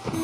Hello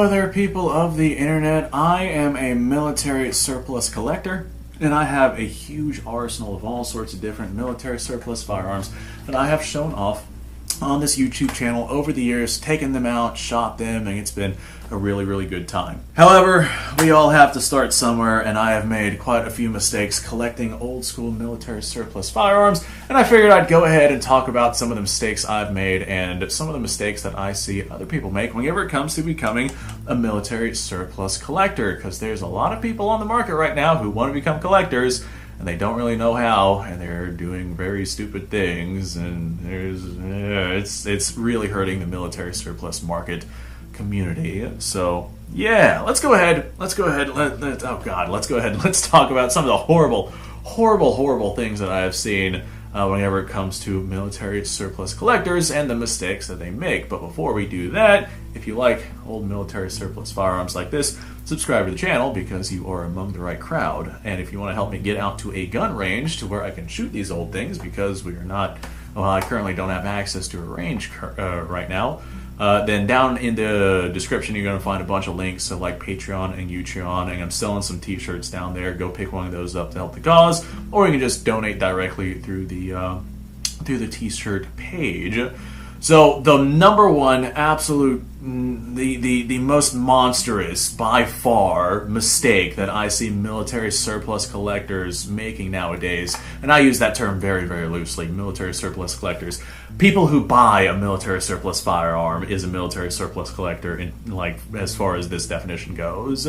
there, people of the internet. I am a military surplus collector, and I have a huge arsenal of all sorts of different military surplus firearms that I have shown off on this YouTube channel over the years, taken them out, shot them, and it's been a really good time. However, we all have to start somewhere, and I have made quite a few mistakes collecting old school military surplus firearms, and I figured I'd go ahead and talk about some of the mistakes I've made and some of the mistakes that I see other people make whenever it comes to becoming a military surplus collector, because there's a lot of people on the market right now who want to become collectors, and they don't really know how, and they're doing very stupid things, and it's really hurting the military surplus market community. So yeah, let's go ahead. Let's talk about some of the horrible things that I have seen whenever it comes to military surplus collectors and the mistakes that they make. But before we do that, if you like old military surplus firearms like this, subscribe to the channel because you are among the right crowd. And if you want to help me get out to a gun range to where I can shoot these old things, because we are not, well, I currently don't have access to a range right now, then down in the description you're going to find a bunch of links to like Patreon and Utreon, and I'm selling some t-shirts down there. Go pick one of those up to help the cause, or you can just donate directly through the t-shirt page. So the number one absolute, the most monstrous by far mistake that I see military surplus collectors making nowadays, and I use that term very loosely, military surplus collectors. People who buy a military surplus firearm is a military surplus collector, in, like, as far as this definition goes.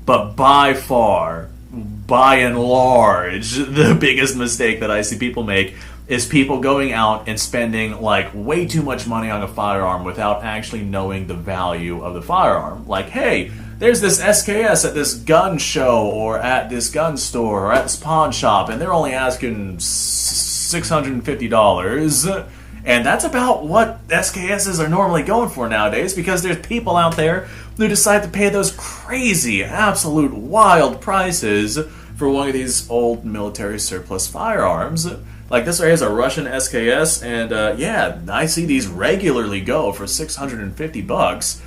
But by far, by and large, the biggest mistake that I see people make is people going out and spending like way too much money on a firearm without actually knowing the value of the firearm. Like, hey, there's this SKS at this gun show or at this gun store or at this pawn shop, and they're only asking $650. And that's about what SKSs are normally going for nowadays, because there's people out there who decide to pay those crazy, absolute wild prices for one of these old military surplus firearms. Like this right here is a Russian SKS, and yeah, I see these regularly go for $650,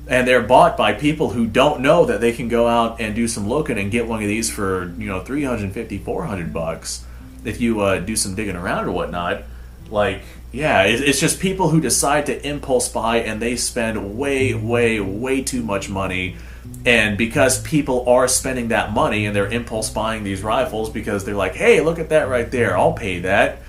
and they're bought by people who don't know that they can go out and do some looking and get one of these for, you know, $350, $400 if you do some digging around or whatnot. Like, yeah, it's just people who decide to impulse buy, and they spend way too much money. And because people are spending that money and they're impulse buying these rifles because they're like, hey, look at that right there, I'll pay that.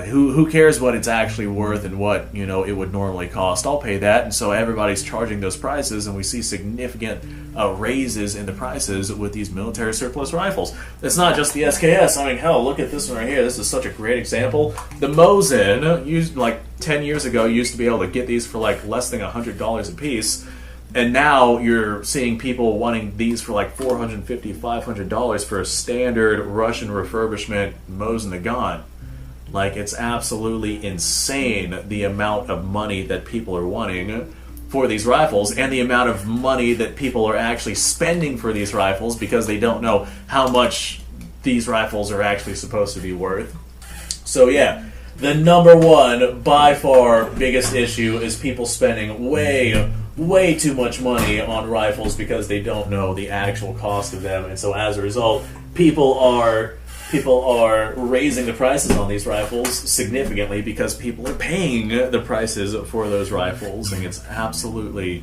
Who cares what it's actually worth and what, you know, it would normally cost? I'll pay that. And so everybody's charging those prices, and we see significant raises in the prices with these military surplus rifles. It's not just the SKS. I mean, hell, look at this one right here. This is such a great example. The Mosin, used like 10 years ago, used to be able to get these for like less than $100 a piece. And now you're seeing people wanting these for like $450, $500 for a standard Russian refurbishment Mosin Nagant. Like, it's absolutely insane the amount of money that people are wanting for these rifles, and the amount of money that people are actually spending for these rifles because they don't know how much these rifles are actually supposed to be worth. So yeah, the number one, by far, biggest issue is people spending way too much money on rifles because they don't know the actual cost of them, and so as a result, people are raising the prices on these rifles significantly because people are paying the prices for those rifles, and it's absolutely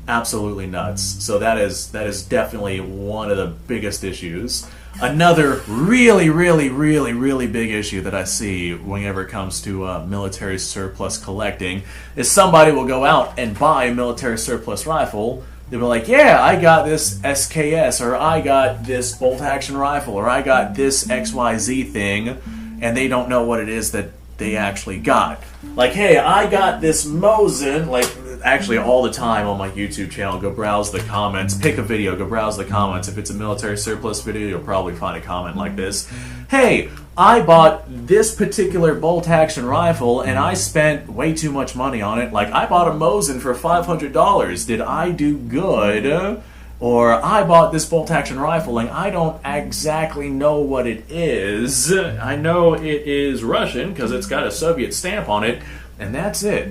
nuts. So that is definitely one of the biggest issues. Another really big issue that I see whenever it comes to military surplus collecting is somebody will go out and buy a military surplus rifle. They'll be like, yeah, I got this SKS, or I got this bolt-action rifle, or I got this XYZ thing, and they don't know what it is that they actually got. Like, hey, I got this Mosin, like, actually all the time on my YouTube channel, go browse the comments, pick a video, go browse the comments. If it's a military surplus video, you'll probably find a comment like this. hey, I bought this particular bolt-action rifle and I spent way too much money on it. Like, I bought a Mosin for $500. Did I do good? Or I bought this bolt-action rifle and I don't exactly know what it is. I know it is Russian because it's got a Soviet stamp on it, and that's it.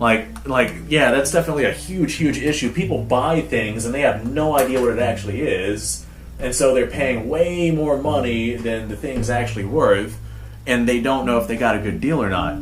Yeah, that's definitely a huge, huge issue. People buy things and they have no idea what it actually is, and so they're paying way more money than the thing's actually worth, and they don't know if they got a good deal or not.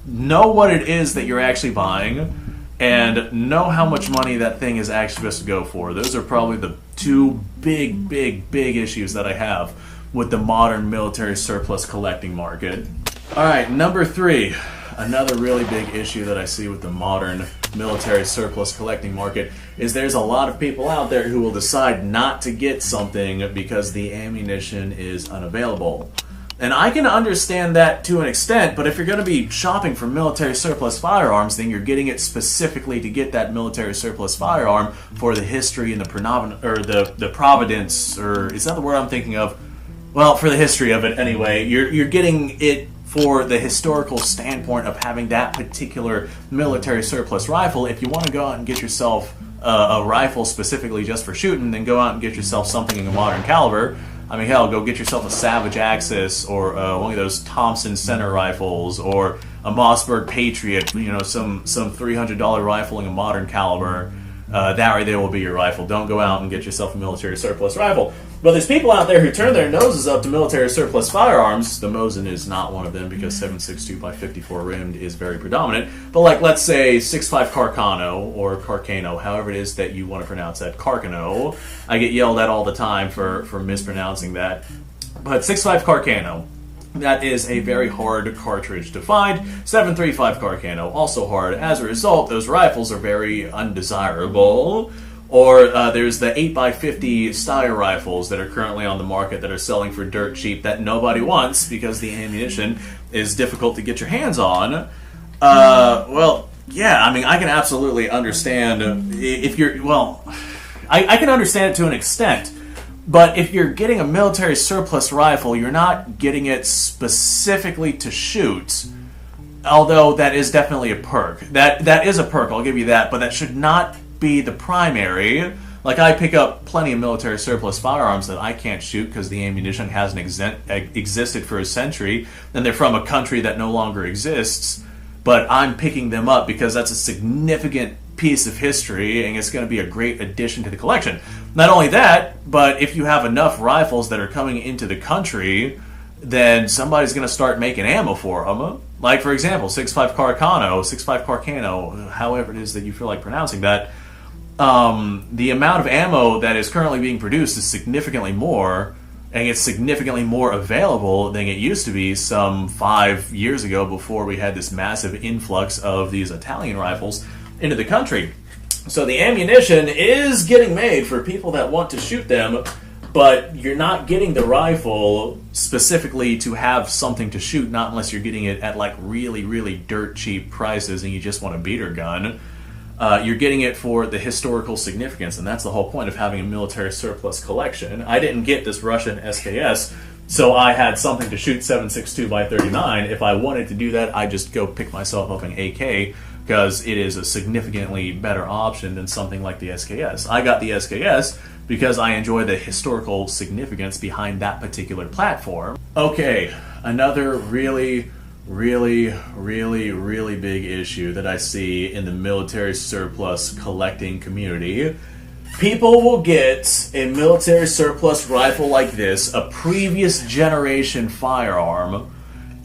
Know what it is that you're actually buying, and know how much money that thing is actually supposed to go for. Those are probably the two big, big, big issues that I have with the modern military surplus collecting market. Alright, number 3. Another really big issue that I see with the modern military surplus collecting market is there's a lot of people out there who will decide not to get something because the ammunition is unavailable. And I can understand that to an extent, but if you're going to be shopping for military surplus firearms, then you're getting it specifically to get that military surplus firearm for the history and the providence, or is that the word I'm thinking of? Well, for the history of it anyway. You're getting it for the historical standpoint of having that particular military surplus rifle. If you want to go out and get yourself a rifle specifically just for shooting, then go out and get yourself something in a modern caliber. I mean, hell, go get yourself a Savage Axis or one of those Thompson center rifles or a Mossberg Patriot, some $300 rifle in a modern caliber. That right there will be your rifle. Don't go out and get yourself a military surplus rifle. But there's people out there who turn their noses up to military surplus firearms. The Mosin is not one of them because 7.62 by 54 rimmed is very predominant. But let's say 6.5 Carcano or Carcano, however it is that you want to pronounce that. Carcano. I get yelled at all the time for mispronouncing that. But 6.5 Carcano. That is a very hard cartridge to find. 7.35 Carcano, also hard. As a result, those rifles are very undesirable. Or there's the 8x50 Steyr rifles that are currently on the market that are selling for dirt cheap that nobody wants because the ammunition is difficult to get your hands on. Yeah, I mean, I can absolutely understand if you're, I can understand it to an extent. But if you're getting a military surplus rifle, you're not getting it specifically to shoot, although that is definitely a perk. That is a perk, I'll give you that, but that should not be the primary. Like, I pick up plenty of military surplus firearms that I can't shoot because the ammunition hasn't existed for a century, and they're from a country that no longer exists, but I'm picking them up because that's a significant piece of history, and it's going to be a great addition to the collection. Not only that, but if you have enough rifles that are coming into the country, then somebody's going to start making ammo for them. Like, for example, 6.5 Carcano, however it is that you feel like pronouncing that, the amount of ammo that is currently being produced is significantly more, and it's significantly more available than it used to be some 5 years ago before we had this massive influx of these Italian rifles into the country. So the ammunition is getting made for people that want to shoot them, but you're not getting the rifle specifically to have something to shoot, not unless you're getting it at really, really dirt cheap prices and you just want a beater gun. You're getting it for the historical significance, and that's the whole point of having a military surplus collection. I didn't get this Russian SKS, so I had something to shoot 7.62 by 39. If I wanted to do that, I'd just go pick myself up an AK, because it is a significantly better option than something like the SKS. I got the SKS because I enjoy the historical significance behind that particular platform. Okay, another really big issue that I see in the military surplus collecting community. People will get a military surplus rifle like this, a previous generation firearm,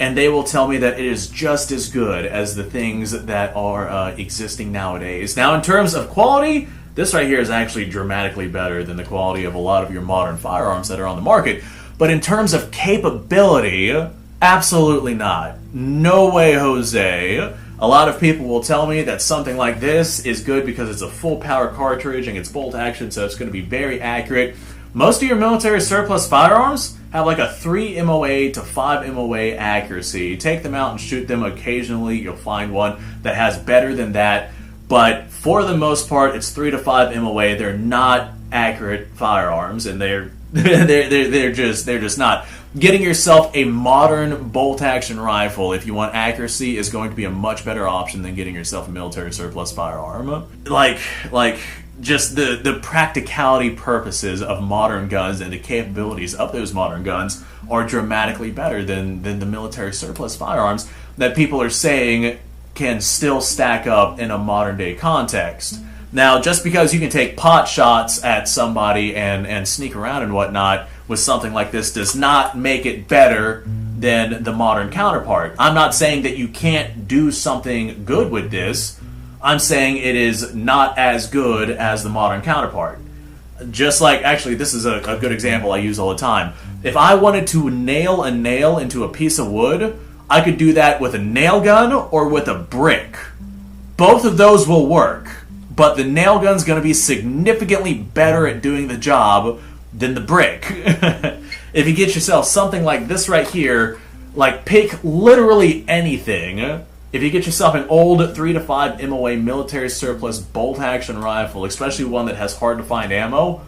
and they will tell me that it is just as good as the things that are existing nowadays. Now, in terms of quality, this right here is actually dramatically better than the quality of a lot of your modern firearms that are on the market. But in terms of capability, absolutely not. No way, Jose. A lot of people will tell me that something like this is good because it's a full power cartridge and it's bolt action, so it's going to be very accurate. Most of your military surplus firearms have like a 3 MOA to 5 MOA accuracy. Take them out and shoot them. Occasionally you'll find one that has better than that, but for the most part it's 3 to 5 MOA. They're not accurate firearms, and they're they're just not. Getting yourself a modern bolt-action rifle, if you want accuracy, is going to be a much better option than getting yourself a military surplus firearm. Like just the practicality purposes of modern guns and the capabilities of those modern guns are dramatically better than the military surplus firearms that people are saying can still stack up in a modern-day context. Now, just because you can take pot shots at somebody and sneak around and whatnot with something like this does not make it better than the modern counterpart. I'm not saying that you can't do something good with this. I'm saying it is not as good as the modern counterpart. Just like, actually, this is a good example I use all the time. If I wanted to nail a nail into a piece of wood, I could do that with a nail gun or with a brick. Both of those will work, but the nail gun's going to be significantly better at doing the job than the brick. If you get yourself something like this right here, like pick literally anything. If you get yourself an old 3 to 5 MOA military surplus bolt-action rifle, especially one that has hard-to-find ammo,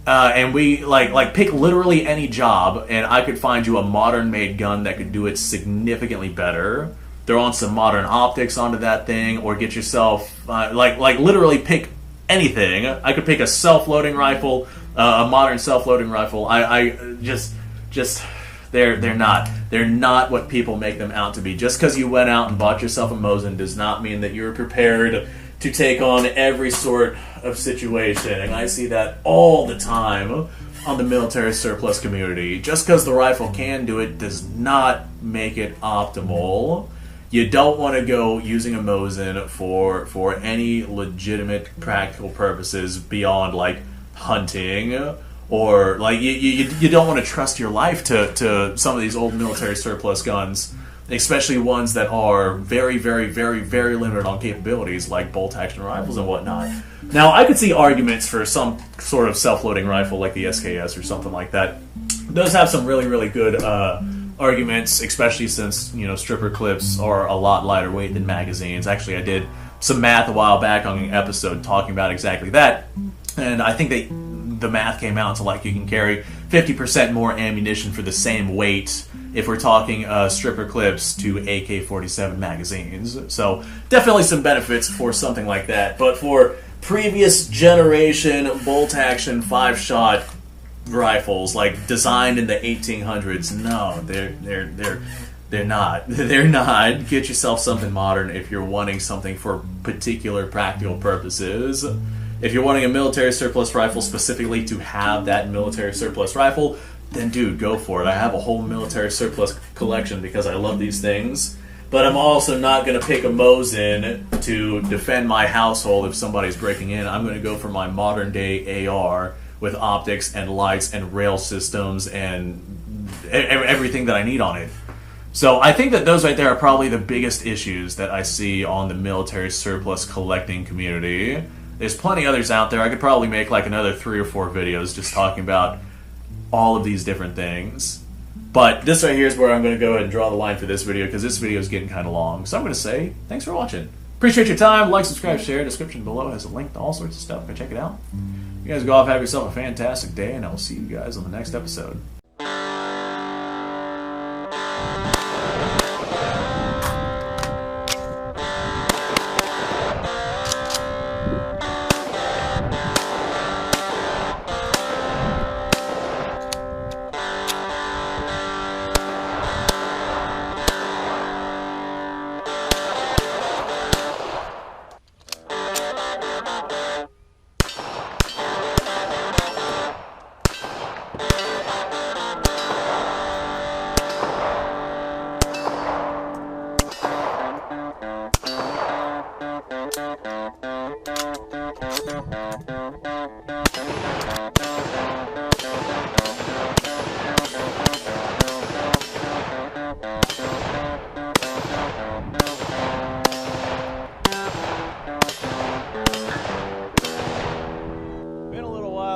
and we like pick literally any job, and I could find you a modern-made gun that could do it significantly better. Throw on some modern optics onto that thing, or get yourself like literally pick anything. I could pick a self-loading rifle, a modern self-loading rifle. I just they're not what people make them out to be. Just because you went out and bought yourself a Mosin does not mean that you're prepared to take on every sort of situation. And I see that all the time on the military surplus community. Just because the rifle can do it does not make it optimal. You don't want to go using a Mosin for any legitimate practical purposes beyond like hunting, or like you don't want to trust your life to some of these old military surplus guns, especially ones that are very, very, very, very limited on capabilities like bolt-action rifles and whatnot. Now, I could see arguments for some sort of self-loading rifle like the SKS or something like that. Those have some really, really good arguments, especially since, you know, stripper clips are a lot lighter weight than magazines. Actually, I did some math a while back on an episode talking about exactly that, and I think the math came out to like you can carry 50% more ammunition for the same weight if we're talking stripper clips to AK-47 magazines. So definitely some benefits for something like that. But for previous generation bolt-action 5-shot rifles, like designed in the 1800s, no, they're not. They're not. Get yourself something modern if you're wanting something for particular practical purposes. If you're wanting a military surplus rifle specifically to have that military surplus rifle, then dude, go for it. I have a whole military surplus collection because I love these things. But I'm also not going to pick a Mosin to defend my household if somebody's breaking in. I'm going to go for my modern day AR with optics and lights and rail systems and everything that I need on it. So I think that those right there are probably the biggest issues that I see on the military surplus collecting community. There's plenty others out there. I could probably make like another 3 or 4 videos just talking about all of these different things. But this right here is where I'm going to go ahead and draw the line for this video, because this video is getting kind of long. So I'm going to say, thanks for watching. Appreciate your time. Like, subscribe, share. Description below has a link to all sorts of stuff. Go check it out. You guys go off, have yourself a fantastic day, and I will see you guys on the next episode.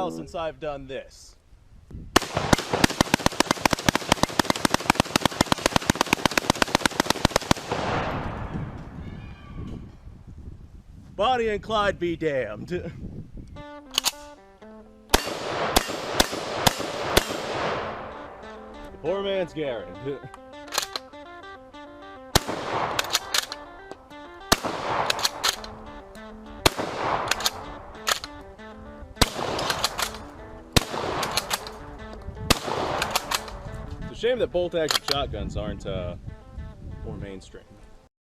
Since I've done this. Bonnie and Clyde be damned. Poor man's Garen. It's a shame that bolt-action shotguns aren't more mainstream.